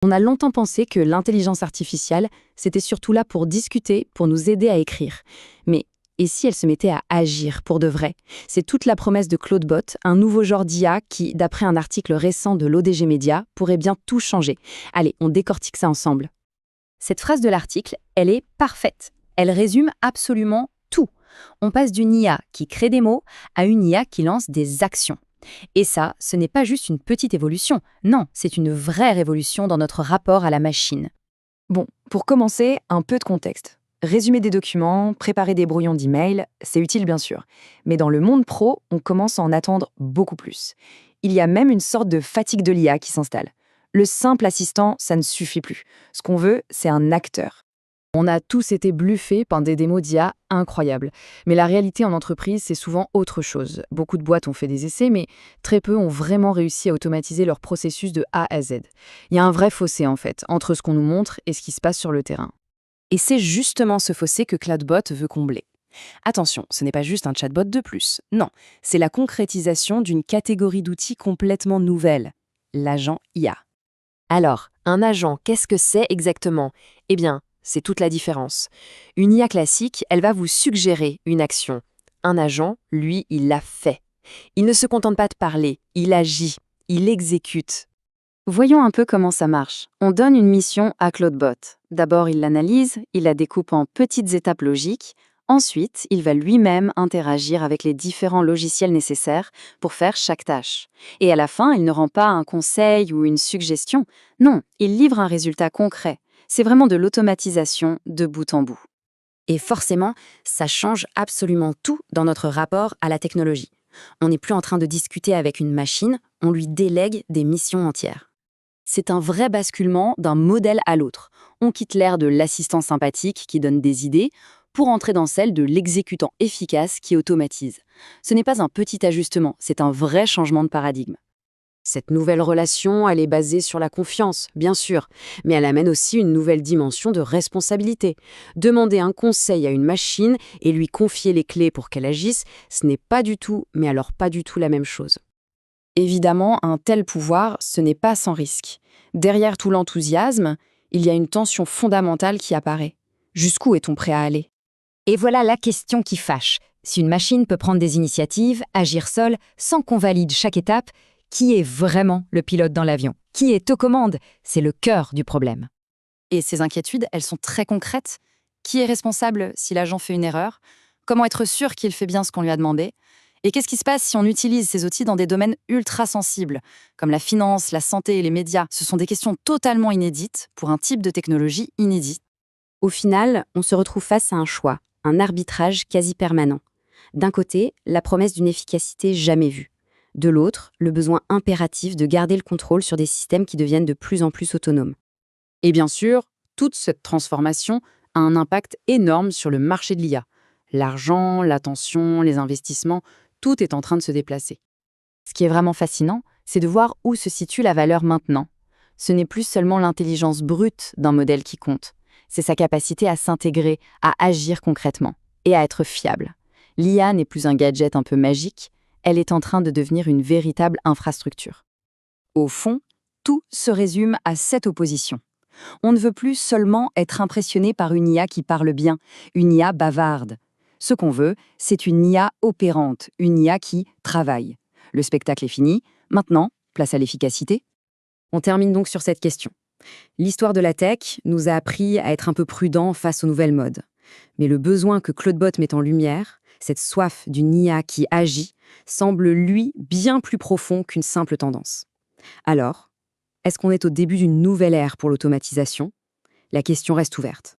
On a longtemps pensé que l'intelligence artificielle, c'était surtout là pour discuter, pour nous aider à écrire. Mais et si elle se mettait à agir pour de vrai? C'est toute la promesse de Claude-Bot, un nouveau genre d'IA qui, d'après un article récent de l'ODG Media, pourrait bien tout changer. Allez, on décortique ça ensemble. Cette phrase de l'article, elle est parfaite. Elle résume absolument tout. On passe d'une IA qui crée des mots à une IA qui lance des actions. Et ça, ce n'est pas juste une petite évolution. Non, c'est une vraie révolution dans notre rapport à la machine. Bon, pour commencer, un peu de contexte. Résumer des documents, préparer des brouillons d'email, c'est utile bien sûr. Mais dans le monde pro, on commence à en attendre beaucoup plus. Il y a même une sorte de fatigue de l'IA qui s'installe. Le simple assistant, ça ne suffit plus. Ce qu'on veut, c'est un acteur. On a tous été bluffés par des démos d'IA incroyables. Mais la réalité en entreprise, c'est souvent autre chose. Beaucoup de boîtes ont fait des essais, mais très peu ont vraiment réussi à automatiser leur processus de A à Z. Il y a un vrai fossé, en fait, entre ce qu'on nous montre et ce qui se passe sur le terrain. Et c'est justement ce fossé que Cloudbot veut combler. Attention, ce n'est pas juste un chatbot de plus. Non, c'est la concrétisation d'une catégorie d'outils complètement nouvelle, l'agent IA. Alors, un agent, qu'est-ce que c'est exactement? Eh bien, c'est toute la différence. Une IA classique, elle va vous suggérer une action. Un agent, lui, il la fait. Il ne se contente pas de parler, il agit, il exécute. Voyons un peu comment ça marche. On donne une mission à Claudebot. D'abord, il l'analyse, il la découpe en petites étapes logiques. Ensuite, il va lui-même interagir avec les différents logiciels nécessaires pour faire chaque tâche. Et à la fin, il ne rend pas un conseil ou une suggestion. Non, il livre un résultat concret. C'est vraiment de l'automatisation de bout en bout. Et forcément, ça change absolument tout dans notre rapport à la technologie. On n'est plus en train de discuter avec une machine, on lui délègue des missions entières. C'est un vrai basculement d'un modèle à l'autre. On quitte l'ère de l'assistant sympathique qui donne des idées pour entrer dans celle de l'exécutant efficace qui automatise. Ce n'est pas un petit ajustement, c'est un vrai changement de paradigme. Cette nouvelle relation, elle est basée sur la confiance, bien sûr, mais elle amène aussi une nouvelle dimension de responsabilité. Demander un conseil à une machine et lui confier les clés pour qu'elle agisse, ce n'est pas du tout, mais alors pas du tout la même chose. Évidemment, un tel pouvoir, ce n'est pas sans risque. Derrière tout l'enthousiasme, il y a une tension fondamentale qui apparaît. Jusqu'où est-on prêt à aller? Et voilà la question qui fâche. Si une machine peut prendre des initiatives, agir seule, sans qu'on valide chaque étape, qui est vraiment le pilote dans l'avion? Qui est aux commandes? C'est le cœur du problème. Et ces inquiétudes, elles sont très concrètes. Qui est responsable si l'agent fait une erreur? Comment être sûr qu'il fait bien ce qu'on lui a demandé? Et qu'est-ce qui se passe si on utilise ces outils dans des domaines ultra sensibles, comme la finance, la santé et les médias? Ce sont des questions totalement inédites pour un type de technologie inédit. Au final, on se retrouve face à un choix, un arbitrage quasi permanent. D'un côté, la promesse d'une efficacité jamais vue. De l'autre, le besoin impératif de garder le contrôle sur des systèmes qui deviennent de plus en plus autonomes. Et bien sûr, toute cette transformation a un impact énorme sur le marché de l'IA. L'argent, l'attention, les investissements, tout est en train de se déplacer. Ce qui est vraiment fascinant, c'est de voir où se situe la valeur maintenant. Ce n'est plus seulement l'intelligence brute d'un modèle qui compte, c'est sa capacité à s'intégrer, à agir concrètement et à être fiable. L'IA n'est plus un gadget un peu magique, elle est en train de devenir une véritable infrastructure. Au fond, tout se résume à cette opposition. On ne veut plus seulement être impressionné par une IA qui parle bien, une IA bavarde. Ce qu'on veut, c'est une IA opérante, une IA qui travaille. Le spectacle est fini, maintenant, place à l'efficacité. On termine donc sur cette question. L'histoire de la tech nous a appris à être un peu prudents face aux nouvelles modes. Mais le besoin que Claudebot met en lumière, cette soif d'une IA qui agit, semble, lui, bien plus profond qu'une simple tendance. Alors, est-ce qu'on est au début d'une nouvelle ère pour l'automatisation? La question reste ouverte.